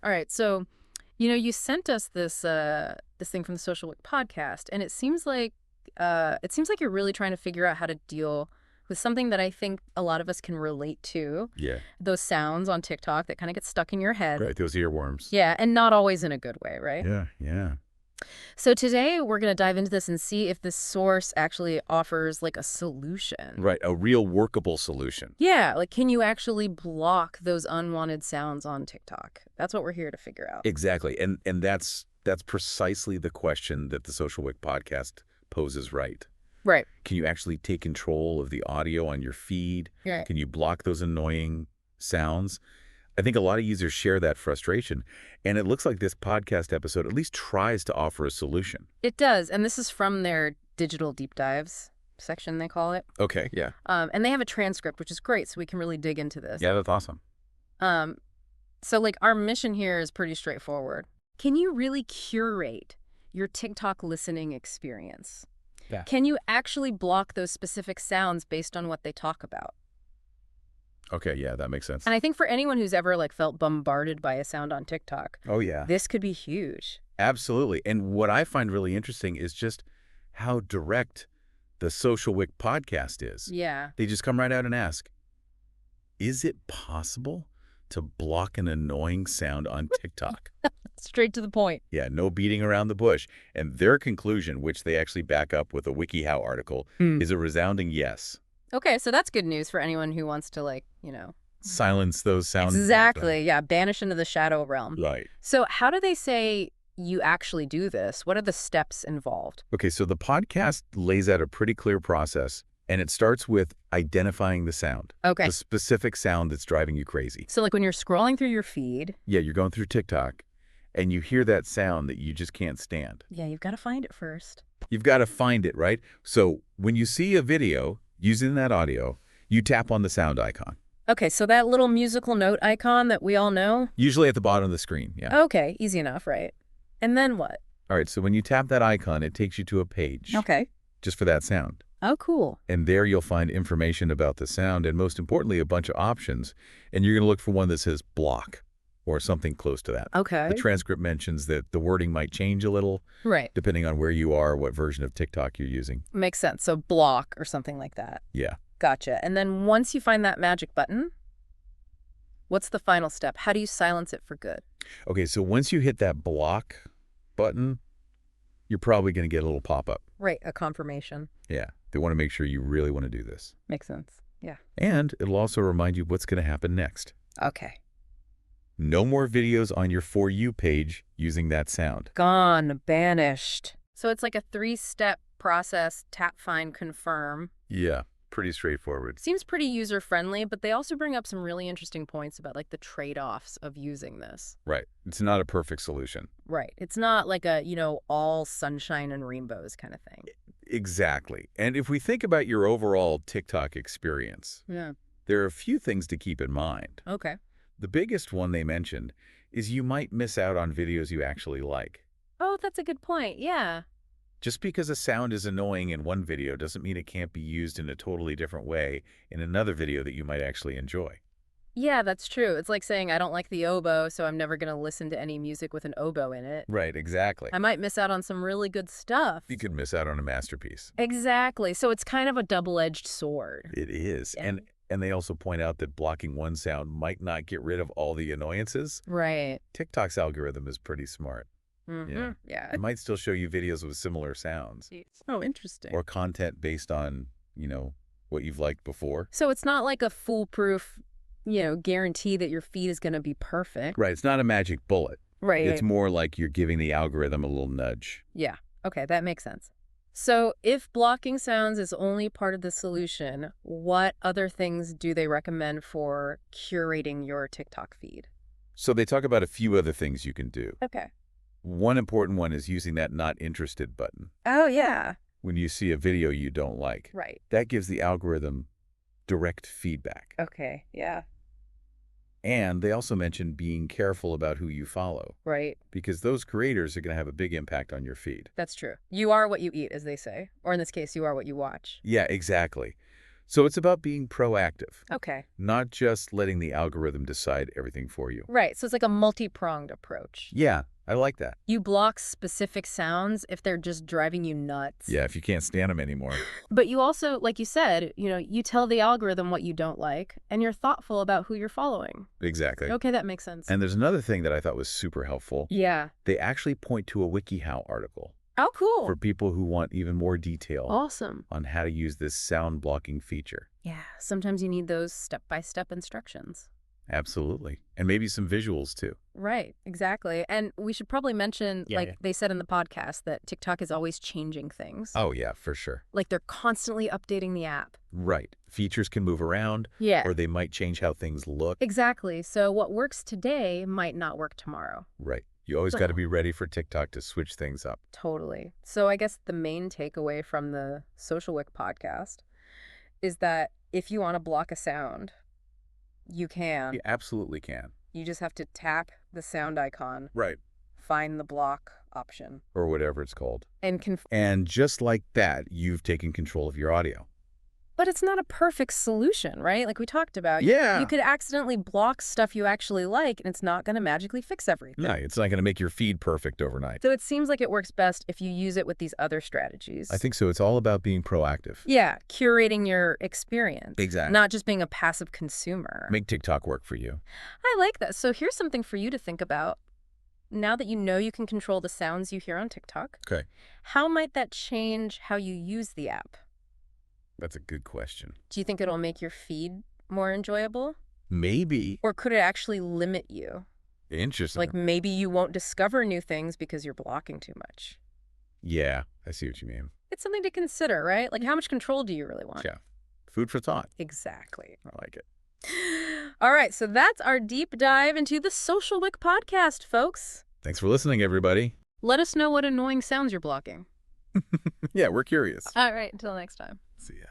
All right. So, you sent us this thing from the SocialWick podcast, and it seems like you're really trying to figure out how to deal with something that I think a lot of us can relate to. Yeah. Those sounds on TikTok that kind of get stuck in your head. Right, those earworms. Yeah, and not always in a good way, right? Yeah, yeah. So today we're going to dive into this and see if this source actually offers like a solution. Right, a real workable solution. Yeah, like can you actually block those unwanted sounds on TikTok? That's what we're here to figure out. Exactly. And that's precisely the question that the SocialWick podcast poses, right? Right. Can you actually take control of the audio on your feed? Right. Can you block those annoying sounds? I think a lot of users share that frustration, and it looks like this podcast episode at least tries to offer a solution. It does, and this is from their digital deep dives section, they call it. Okay, yeah. And they have a transcript, which is great, so we can really dig into this. Yeah, that's awesome. So like our mission here is pretty straightforward. Can you really curate your TikTok listening experience? Yeah. Can you actually block those specific sounds based on what they talk about? Okay, yeah, that makes sense. And I think for anyone who's ever like felt bombarded by a sound on TikTok, Oh, yeah. this could be huge. Absolutely. And what I find really interesting is just how direct the SocialWick podcast is. Yeah. They just come right out and ask, is it possible to block an annoying sound on TikTok? Straight to the point. Yeah, no beating around the bush. And their conclusion, which they actually back up with a WikiHow article, is a resounding yes. Okay, so that's good news for anyone who wants to Silence those sounds. Exactly. Yeah, banish into the shadow realm. Right. So how do they say you actually do this? What are the steps involved? Okay, so the podcast lays out a pretty clear process, and it starts with identifying the sound. Okay. The specific sound that's driving you crazy. So like when you're scrolling through your feed. Yeah, you're going through TikTok, and you hear that sound that you just can't stand. Yeah, you've got to find it first. You've got to find it, right? So when you see a video using that audio, you tap on the sound icon. Okay, so that little musical note icon that we all know? Usually at the bottom of the screen, yeah. Okay, easy enough, right? And then what? All right, so when you tap that icon, it takes you to a page. Okay. Just for that sound. Oh, cool. And there you'll find information about the sound and, most importantly, a bunch of options. And you're going to look for one that says block or something close to that. Okay. The transcript mentions that the wording might change a little. Right. Depending on where you are, what version of TikTok you're using. Makes sense. So block or something like that. Yeah. Gotcha. And then once you find that magic button, what's the final step? How do you silence it for good? Okay, so once you hit that block button, you're probably going to get a little pop-up. Right, a confirmation. Yeah, they want to make sure you really want to do this. Makes sense. Yeah. And it'll also remind you what's going to happen next. Okay. No more videos on your For You page using that sound. Gone, banished. So it's like a 3-step process: tap, find, confirm. Yeah, pretty straightforward. Seems pretty user-friendly, but they also bring up some really interesting points about like the trade-offs of using this. Right. It's not a perfect solution. Right. It's not like a, all sunshine and rainbows kind of thing. Exactly. And if we think about your overall TikTok experience, Yeah. there are a few things to keep in mind. Okay. The biggest one they mentioned is you might miss out on videos you actually like. Oh, that's a good point. Yeah. Just because a sound is annoying in one video doesn't mean it can't be used in a totally different way in another video that you might actually enjoy. Yeah, that's true. It's like saying I don't like the oboe, so I'm never going to listen to any music with an oboe in it. Right, exactly. I might miss out on some really good stuff. You could miss out on a masterpiece. Exactly. So it's kind of a double-edged sword. It is. Yeah. And they also point out that blocking one sound might not get rid of all the annoyances. Right. TikTok's algorithm is pretty smart. Mm-hmm. Yeah. It might still show you videos with similar sounds. Oh, interesting. Or content based on, what you've liked before. So it's not like a foolproof, guarantee that your feed is going to be perfect. Right. It's not a magic bullet. Right. It's more like you're giving the algorithm a little nudge. Yeah. Okay, that makes sense. So if blocking sounds is only part of the solution, what other things do they recommend for curating your TikTok feed? So they talk about a few other things you can do. Okay. One important one is using that not interested button. Oh, yeah. When you see a video you don't like. Right. That gives the algorithm direct feedback. Okay, yeah. And they also mention being careful about who you follow. Right. Because those creators are going to have a big impact on your feed. That's true. You are what you eat, as they say. Or in this case, you are what you watch. Yeah, exactly. So it's about being proactive, Okay. not just letting the algorithm decide everything for you. Right. So it's like a multi-pronged approach. Yeah, I like that. You block specific sounds if they're just driving you nuts. Yeah, if you can't stand them anymore. But you also, like you said, you tell the algorithm what you don't like, and you're thoughtful about who you're following. Exactly. Okay, that makes sense. And there's another thing that I thought was super helpful. Yeah. They actually point to a WikiHow article Oh, cool. for people who want even more detail Awesome. on how to use this sound blocking feature. Yeah, sometimes you need those step-by-step instructions. Absolutely. And maybe some visuals too. Right, exactly. And we should probably mention, Yeah. they said in the podcast, that TikTok is always changing things. Oh, yeah, for sure. Like they're constantly updating the app. Right. Features can move around, Yeah. or they might change how things look. Exactly. So what works today might not work tomorrow. Right. You always got to be ready for TikTok to switch things up. Totally. So I guess the main takeaway from the SocialWick podcast is that if you want to block a sound, you can. You absolutely can. You just have to tap the sound icon, Right. find the block option, Or whatever it's called. and And just like that, you've taken control of your audio. But it's not a perfect solution, right? Like we talked about. Yeah. You could accidentally block stuff you actually like, and it's not going to magically fix everything. No, it's not going to make your feed perfect overnight. So it seems like it works best if you use it with these other strategies. I think so. It's all about being proactive. Yeah, curating your experience. Exactly. Not just being a passive consumer. Make TikTok work for you. I like that. So here's something for you to think about. Now that you know you can control the sounds you hear on TikTok, Okay. how might that change how you use the app? That's a good question. Do you think it'll make your feed more enjoyable? Maybe. Or could it actually limit you? Interesting. Like maybe you won't discover new things because you're blocking too much. Yeah, I see what you mean. It's something to consider, right? Like how much control do you really want? Yeah. Food for thought. Exactly. I like it. All right, so that's our deep dive into the SocialWick podcast, folks. Thanks for listening, everybody. Let us know what annoying sounds you're blocking. Yeah, we're curious. All right, until next time. See ya.